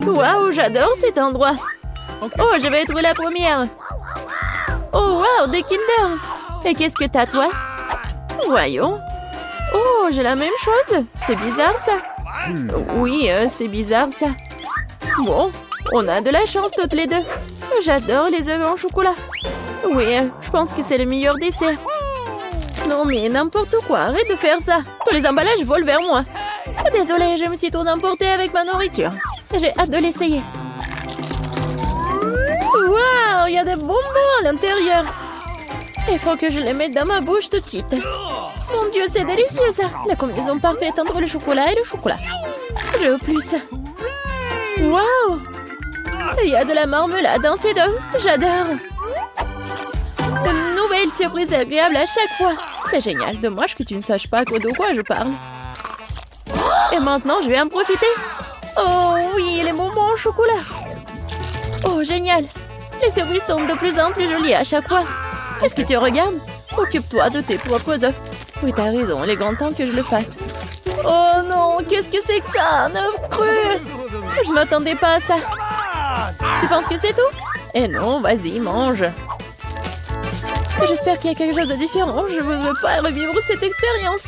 Waouh, j'adore cet endroit. Oh, je vais être la première. Oh, waouh, des Kinder. Et qu'est-ce que t'as, toi? Voyons. Oh, j'ai la même chose. C'est bizarre, ça. Oui, c'est bizarre, ça. Bon, on a de la chance toutes les deux. J'adore les œufs en chocolat. Oui, je pense que c'est le meilleur dessert. Non, mais n'importe quoi, arrête de faire ça. Tous les emballages volent vers moi. Désolée, je me suis trop emportée avec ma nourriture. J'ai hâte de l'essayer. Waouh, il y a des bonbons à l'intérieur. Il faut que je les mette dans ma bouche tout de suite. Mon Dieu, c'est délicieux ça. La combinaison parfaite entre le chocolat et le chocolat. Je veux plus. Waouh. Il y a de la marmelade dans ces deux. J'adore. Une nouvelle surprise agréable à chaque fois. C'est génial. Dommage que tu ne saches pas de quoi je parle. Et maintenant, je vais en profiter. Oh oui, les bonbons au chocolat. Oh, génial. Les surprises sont de plus en plus jolies à chaque fois. Est-ce que tu regardes? Occupe-toi de tes propres œufs. Oui, t'as raison, il est grand temps que je le fasse. Oh non, qu'est-ce que c'est que ça? Un œuf cru. Je m'attendais pas à ça. Tu penses que c'est tout? Eh non, vas-y, mange. J'espère qu'il y a quelque chose de différent. Je ne veux pas revivre cette expérience.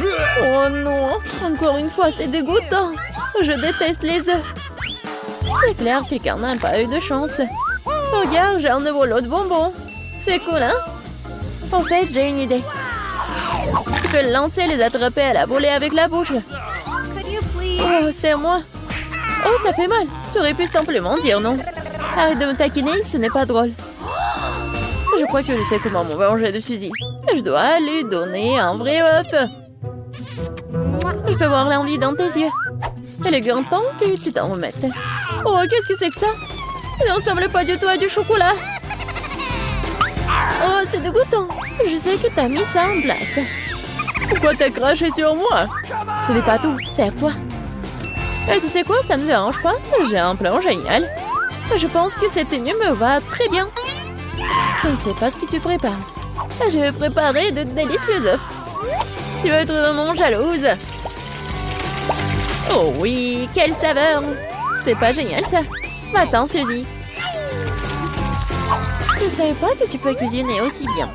Oh non, encore une fois, c'est dégoûtant. Je déteste les œufs. C'est clair que quelqu'un n'a pas eu de chance. Regarde, j'ai un nouveau lot de bonbons. C'est cool, hein? En fait, j'ai une idée. Tu peux le lancer et les attraper à la volée avec la bouche. Oh, c'est moi. Oh, ça fait mal. Tu aurais pu simplement dire non. Arrête de me taquiner, ce n'est pas drôle. Je crois que je sais comment me venger de Suzy. Je dois lui donner un vrai œuf. Je peux voir l'envie dans tes yeux. Il est grand temps que tu t'en remettes. Oh, qu'est-ce que c'est que ça? Ça ne ressemble pas du tout à du chocolat. Oh, c'est dégoûtant. Je sais que t'as mis ça en place. Pourquoi t'as craché sur moi? Ce n'est pas tout, c'est à toi. Et tu sais quoi, ça ne me dérange pas. J'ai un plan génial. Je pense que cette tenue me va très bien. Je ne sais pas ce que tu prépares. Je vais préparer de délicieux œufs. Tu vas être vraiment jalouse. Oh oui, quelle saveur. C'est pas génial ça. Attends, Suzy. Je ne savais pas que tu peux cuisiner aussi bien.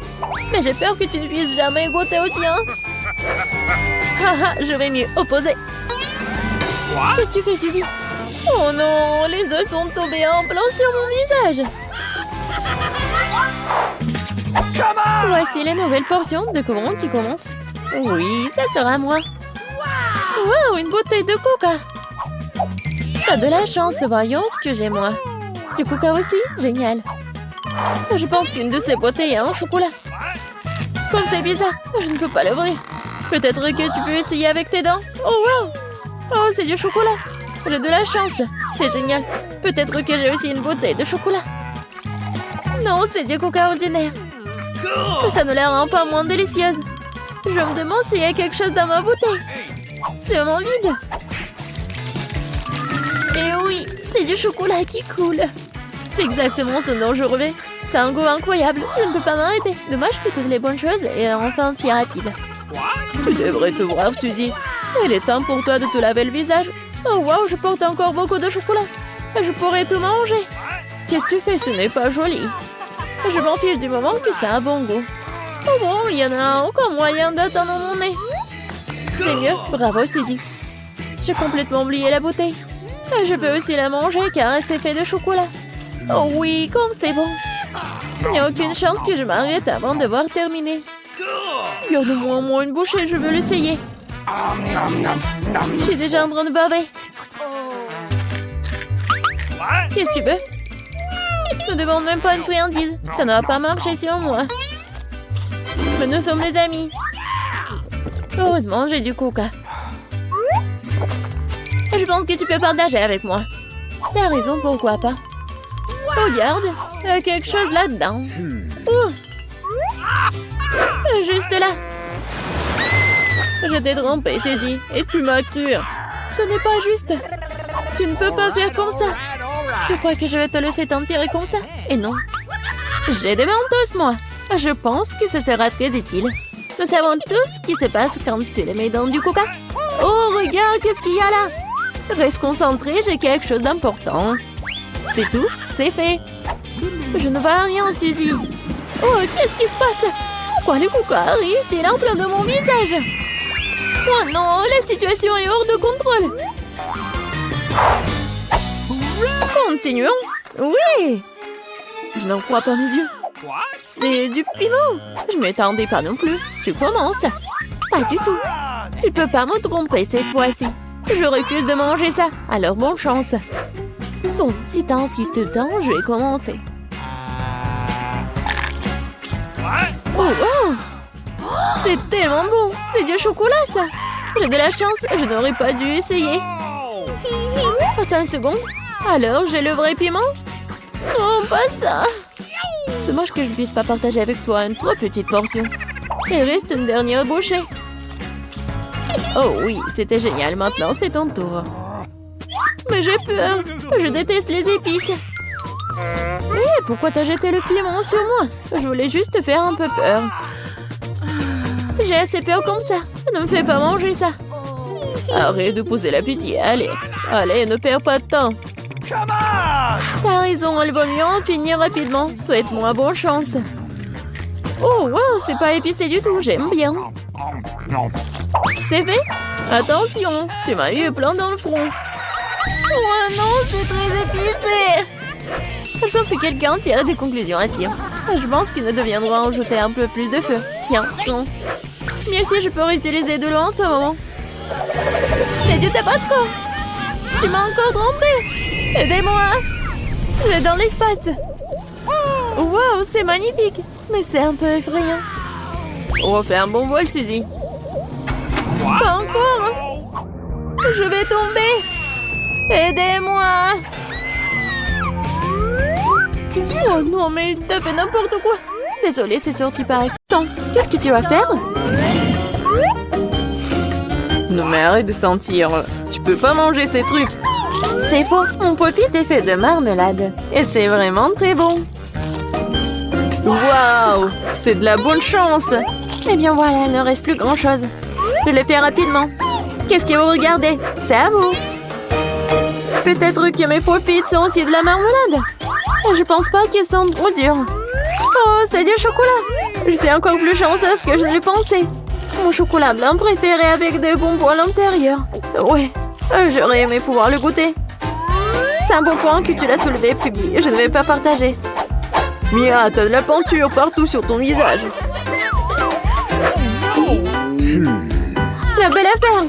Mais j'ai peur que tu ne puisses jamais goûter au tien. Haha, je vais mieux opposer. Qu'est-ce que tu fais, Suzy? Oh non, les œufs sont tombés en plein sur mon visage. Voici les nouvelles portions de courant qui commencent. Oui, ça sera moi. Wow, une bouteille de coca. T'as de la chance, voyons ce que j'ai moi. Du coca aussi? Génial. Je pense qu'une de ces bouteilles est en chocolat. Comme c'est bizarre, je ne peux pas l'ouvrir. Peut-être que tu peux essayer avec tes dents. Oh wow. Oh, c'est du chocolat. J'ai de la chance. C'est génial. Peut-être que j'ai aussi une bouteille de chocolat. Non, c'est du coca ordinaire. Ça ne la rend pas moins délicieuse. Je me demande s'il y a quelque chose dans ma bouteille. C'est vraiment vide. Et oui, c'est du chocolat qui coule. C'est exactement ce dont je rêvais. C'est un goût incroyable. Je ne peux pas m'arrêter. Dommage que toutes les bonnes choses et enfin si rapide. Tu devrais te voir, Suzy. Il est temps pour toi de te laver le visage. Oh wow, je porte encore beaucoup de chocolat. Je pourrais tout manger. Qu'est-ce que tu fais? Ce n'est pas joli. Je m'en fiche du moment que ça a un bon goût. Oh bon, il y en a encore moyen d'attendre mon nez. C'est mieux, bravo Suzy. J'ai complètement oublié la bouteille. Je peux aussi la manger car c'est fait de chocolat. Oh oui, comme c'est bon. Il n'y a aucune chance que je m'arrête avant d'avoir terminé. Garde-moi au moins une bouchée, je veux l'essayer. Je suis déjà en train de baver. Qu'est-ce que tu veux? Ne demande même pas une friandise. Ça ne va pas marcher sur moi. Mais nous sommes des amis. Heureusement, j'ai du coca. Je pense que tu peux partager avec moi. T'as raison, pourquoi pas? Regarde, il y a quelque chose là-dedans. Juste là. Je t'ai trompé, Suzy, et tu m'as cru. Ce n'est pas juste. Tu ne peux pas faire comme ça. Tu crois que je vais te laisser t'en tirer comme ça? Et non. J'ai des mentos, moi. Je pense que ce sera très utile. Nous savons tous ce qui se passe quand tu les mets dans du coca. Oh, regarde, qu'est-ce qu'il y a là? Reste concentré, j'ai quelque chose d'important. C'est tout, c'est fait. Je ne vois rien, Suzy. Oh, qu'est-ce qui se passe? Pourquoi le coucou arrive-t-il en plein de mon visage? Oh non, la situation est hors de contrôle. Continuons. Oui. Je n'en crois pas mes yeux. C'est du piment. Je m'attendais pas non plus. Tu commences. Pas du tout. Tu peux pas me tromper cette fois-ci. Je refuse de manger ça. Alors bonne chance. Bon, si t'insistes tant, je vais commencer. Oh wow! C'est tellement bon! C'est du chocolat ça! J'ai de la chance, je n'aurais pas dû essayer. Attends une seconde. Alors, j'ai le vrai piment? Non, pas ça! Dommage que je ne puisse pas partager avec toi une trop petite portion. Il reste une dernière bouchée. Oh oui, c'était génial. Maintenant, c'est ton tour. Mais j'ai peur. Je déteste les épices. Hé, pourquoi t'as jeté le piment sur moi? Je voulais juste te faire un peu peur. J'ai assez peur comme ça. Ne me fais pas manger ça. Arrête de poser la pitié. Allez, allez, ne perds pas de temps. T'as raison, il vaut mieux en finir rapidement. Souhaite-moi bonne chance. Oh, wow, c'est pas épicé du tout. J'aime bien. C'est fait? Attention, tu m'as eu plein dans le front. Oh non, c'est très épicé. Je pense que quelqu'un tire des conclusions à tir. Je pense qu'il ne deviendra en jeter un peu plus de feu. Tiens, non. Mieux si je peux réutiliser de l'eau en ce moment. C'est du tabasco. Tu m'as encore trompé. Aidez-moi. Je vais dans l'espace. Wow, c'est magnifique. Mais c'est un peu effrayant. Oh, fais un bon vol, Suzy. Pas encore. Je vais tomber. Aidez-moi. Oh non, mais t'as fait n'importe quoi. Désolée, c'est sorti par accident. Qu'est-ce que tu vas faire? Non mais arrête de sentir. Tu peux pas manger ces trucs. C'est faux, mon pop-it est fait de marmelade. Et c'est vraiment très bon. Waouh, c'est de la bonne chance. Eh bien voilà, il ne reste plus grand-chose. Je le fais rapidement. Qu'est-ce que vous regardez? C'est à vous. Peut-être que mes pop-it sont aussi de la marmelade. Je pense pas qu'ils sont trop durs. Oh, c'est du chocolat. Je suis encore plus chanceuse que je ne le pensais. Mon chocolat blanc préféré avec des bonbons à l'intérieur. Ouais, j'aurais aimé pouvoir le goûter. C'est un bon point que tu l'as soulevé, Phoebe. Je ne vais pas partager. Mia, t'as de la peinture partout sur ton visage. La belle affaire.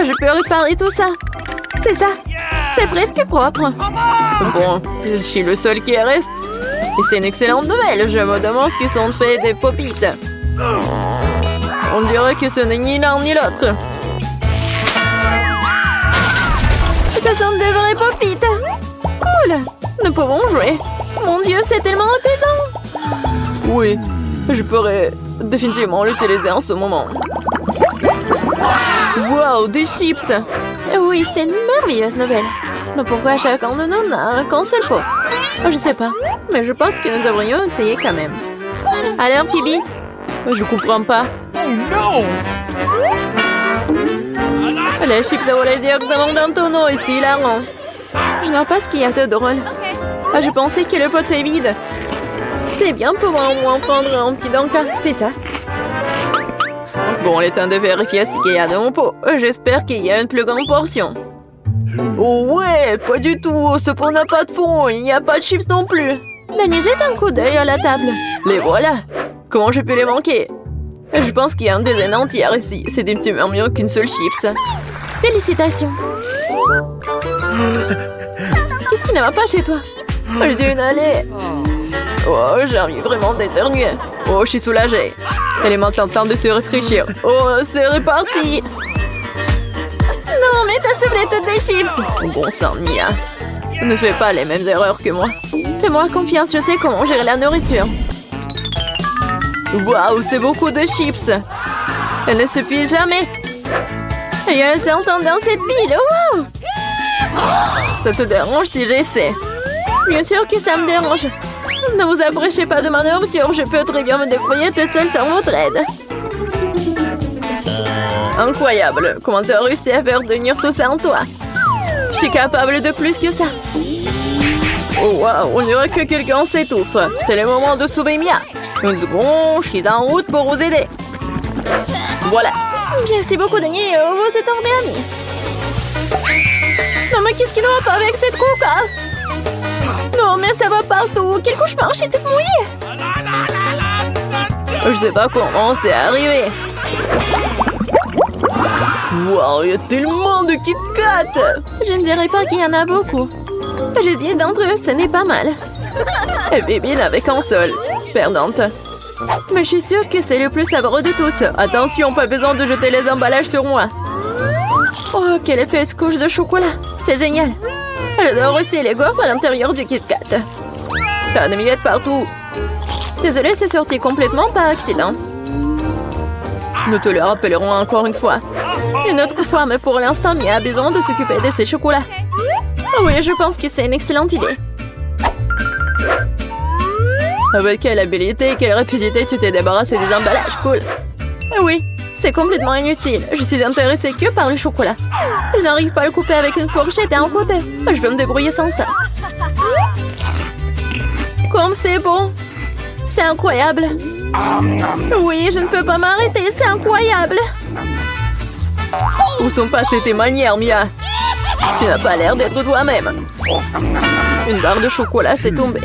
Je peux réparer tout ça. C'est ça. C'est presque propre. Bon, je suis le seul qui reste. Et c'est une excellente nouvelle. Je me demande ce que sont faits des pop-it. On dirait que ce n'est ni l'un ni l'autre. Ce sont de vrais pop-it. Cool. Nous pouvons jouer. Mon Dieu, c'est tellement apaisant. Oui, je pourrais définitivement l'utiliser en ce moment. Wow, des chips. Oui, c'est une merveilleuse nouvelle. Mais pourquoi chacun de nous n'a qu'un seul pot? Je sais pas, mais je pense que nous devrions essayer quand même. Alors, Phoebe? Je comprends pas. Oh non! Les chips volaient directement dans ton eau et c'est hilarant. Je ne vois pas ce qu'il y a de drôle. Je pensais que le pot est vide. C'est bien pour au moins prendre un petit danka, c'est ça. Bon, il est temps de vérifier ce qu'il y a dans mon pot. J'espère qu'il y a une plus grande portion. Oh ouais, pas du tout. Ce pot n'a pas de fond. Il n'y a pas de chips non plus. Danny, jette un coup d'œil à la table. Les voilà. Comment je peux les manquer? Je pense qu'il y a une dizaine entière ici. C'est définitivement mieux qu'une seule chips. Félicitations. Qu'est-ce qui ne va pas chez toi? J'ai une allée. Oh, j'ai envie vraiment d'éternuer. Oh, je suis soulagée. Elle est maintenant temps de se réfléchir. Oh, c'est reparti. Non, mais t'as soufflé toutes tes chips. Bon sang, Mia. Ne fais pas les mêmes erreurs que moi. Fais-moi confiance, je sais comment gérer la nourriture. Waouh, c'est beaucoup de chips. Elle ne s'épuise jamais. Il y a un certain dans cette pile. Wow. Ça te dérange si j'essaie? Bien sûr que ça me dérange. Ne vous approchez pas de ma nourriture. Je peux très bien me débrouiller toute seule sans votre aide. Incroyable. Comment t'as réussi à faire tenir tout ça en toi? Je suis capable de plus que ça. Oh wow, on dirait que quelqu'un s'étouffe. C'est le moment de sauver Mia. Une seconde, je suis en route pour vous aider. Voilà. Merci beaucoup, Dani. Vous êtes un vrai ami. Non, mais qu'est-ce qui ne va pas avec cette coca? Non, mais ça va partout. Quel cauchemar, je suis toute mouillée. Je sais pas comment c'est arrivé. Wow, il y a tellement de Kit Kat. Je ne dirais pas qu'il y en a beaucoup. J'ai 10 d'entre eux, ce n'est pas mal. Et Bébine avec un seul. Perdante. Mais je suis sûre que c'est le plus savoureux de tous. Attention, pas besoin de jeter les emballages sur moi. Oh, quelle épaisse couche de chocolat. C'est génial. J'adore aussi les gaufres à l'intérieur du Kit Kat. T'as des miettes partout. Désolée, c'est sorti complètement par accident. Nous te le rappellerons encore une fois. Une autre fois, mais pour l'instant, Mia a besoin de s'occuper de ses chocolats. Oh oui, je pense que c'est une excellente idée. Avec quelle habilité et quelle rapidité tu t'es débarrassé des emballages, cool. Oui, c'est complètement inutile. Je suis intéressée que par le chocolat. Je n'arrive pas à le couper avec une fourchette et un côté. Je vais me débrouiller sans ça. Comme c'est bon. C'est incroyable. Oui, je ne peux pas m'arrêter, c'est incroyable. Où sont passées tes manières, Mia? Tu n'as pas l'air d'être toi-même. Une barre de chocolat s'est tombée.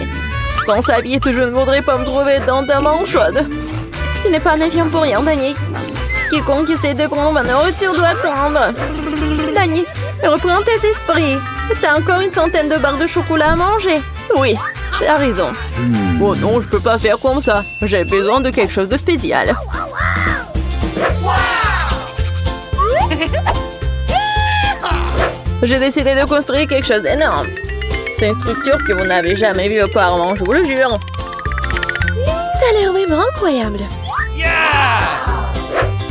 Dans sa vie, je ne voudrais pas me trouver dans ta main chaude. Tu n'es pas méfiant pour rien, Dani. Quiconque essaie de prendre ma nourriture doit attendre. Dani, reprends tes esprits. T'as encore une centaine de barres de chocolat à manger. Oui, t'as raison. Oh non, je peux pas faire comme ça. J'ai besoin de quelque chose de spécial. J'ai décidé de construire quelque chose d'énorme. C'est une structure que vous n'avez jamais vue auparavant, je vous le jure. Ça a l'air vraiment incroyable.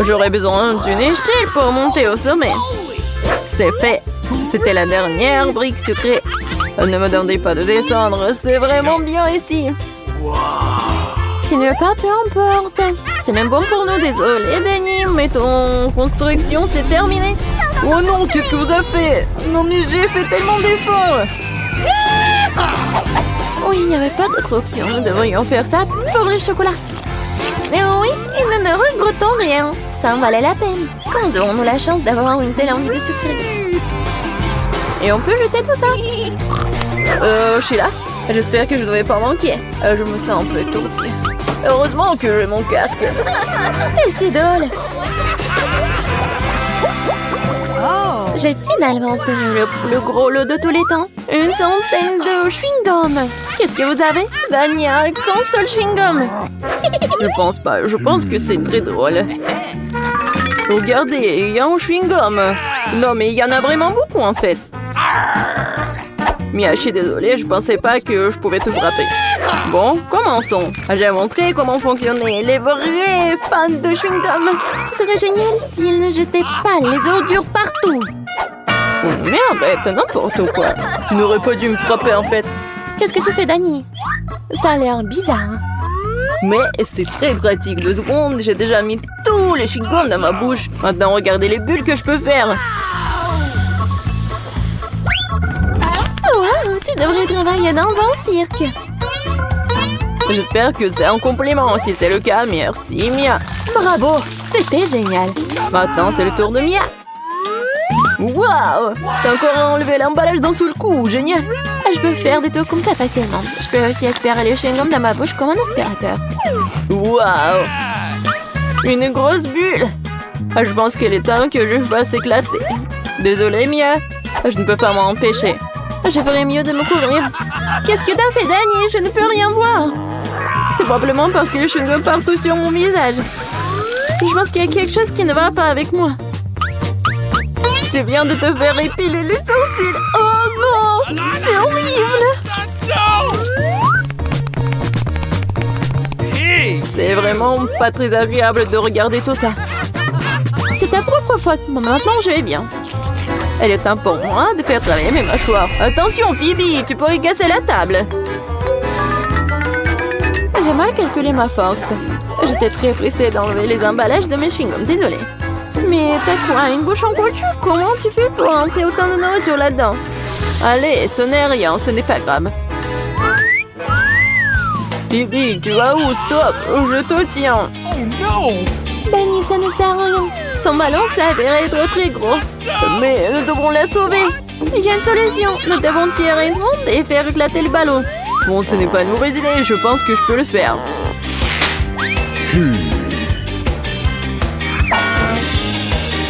J'aurais besoin d'une échelle pour monter au sommet. C'est fait. C'était la dernière brique sucrée. Ne me demandez pas de descendre, c'est vraiment bien ici. Si tu ne veux pas, peu importe. C'est même bon pour nous, désolé, Dani, mais ton construction, c'est terminé. Oh non, qu'est-ce que vous avez fait? Non, mais j'ai fait tellement d'efforts. Oui, il n'y avait pas d'autre option. Nous devrions faire ça pour le chocolat. Mais oui, et nous ne regrettons rien. Ça en valait la peine. Quand aurons-nous la chance d'avoir une telle envie de sucrerie? Et on peut jeter tout ça. Sheila, j'espère que je ne vais pas manquer. Je me sens un peu étourdie. Heureusement que j'ai mon casque. T'es si drôle. J'ai finalement obtenu le plus gros lot de tous les temps. Une centaine de chewing-gum. Qu'est-ce que vous avez? Dani a un seul chewing-gum. Je pense pas. Je pense que c'est très drôle. Regardez, il y a un chewing-gum. Non, mais il y en a vraiment beaucoup en fait. Mia, je suis désolée, je pensais pas que je pouvais te frapper. Bon, commençons. J'ai montré comment fonctionnaient les vrais fans de chewing-gum. Ce serait génial s'ils ne jetaient pas les ordures partout. Oh merde, t'es n'importe quoi. Tu n'aurais pas dû me frapper en fait. Qu'est-ce que tu fais, Dani? Ça a l'air bizarre. Mais c'est très pratique. 2 secondes, j'ai déjà mis tous les chewing-gums dans ma bouche. Maintenant, regardez les bulles que je peux faire. Wow, tu devrais travailler dans un cirque. J'espère que c'est un compliment. Si c'est le cas, merci Mia. Bravo, c'était génial. Maintenant, c'est le tour de Mia. Waouh, t'as encore enlevé l'emballage d'un seul coup, génial. Je peux faire des trucs comme ça facilement. Je peux aussi aspirer les chewing-gums dans ma bouche comme un aspirateur. Waouh, une grosse bulle. Je pense qu'il est temps que je fasse éclater. Désolée Mia, je ne peux pas m'en empêcher. Je ferais mieux de me couvrir. Qu'est-ce que t'as fait, Dani? Je ne peux rien voir. C'est probablement parce que les chewing-gums partout sur mon visage. Je pense qu'il y a quelque chose qui ne va pas avec moi. Tu viens de te faire épiler les sourcils. Oh non, c'est horrible. C'est vraiment pas très agréable de regarder tout ça. C'est ta propre faute. Bon, maintenant, je vais bien. Elle est temps pour moi de faire travailler mes mâchoires. Attention, Phoebe, tu pourrais casser la table. J'ai mal calculé ma force. J'étais très pressée d'enlever les emballages de mes chewing-gums. Désolée. Mais t'as quoi, une bouche en couture? Comment tu fais pour entrer autant de nourriture là-dedans? Allez, ce n'est rien, ce n'est pas grave. Bibi, tu vas où? Stop, je te tiens. Oh non! Benny, ça ne sert à rien. Son ballon s'avère être très gros. Mais nous devrons la sauver. J'ai une solution. Nous devons tirer une onde et faire éclater le ballon. Bon, ce n'est pas une mauvaise idée. Je pense que je peux le faire.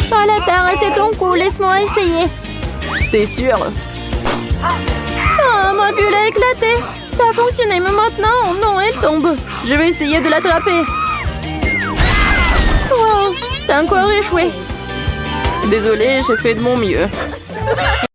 Voilà, t'as arrêté ton coup. Laisse-moi essayer. T'es sûr? Ah, ma bulle a éclaté. Ça a fonctionné, mais maintenant, non, elle tombe. Je vais essayer de l'attraper. Wow, t'as encore échoué. Désolée, j'ai fait de mon mieux.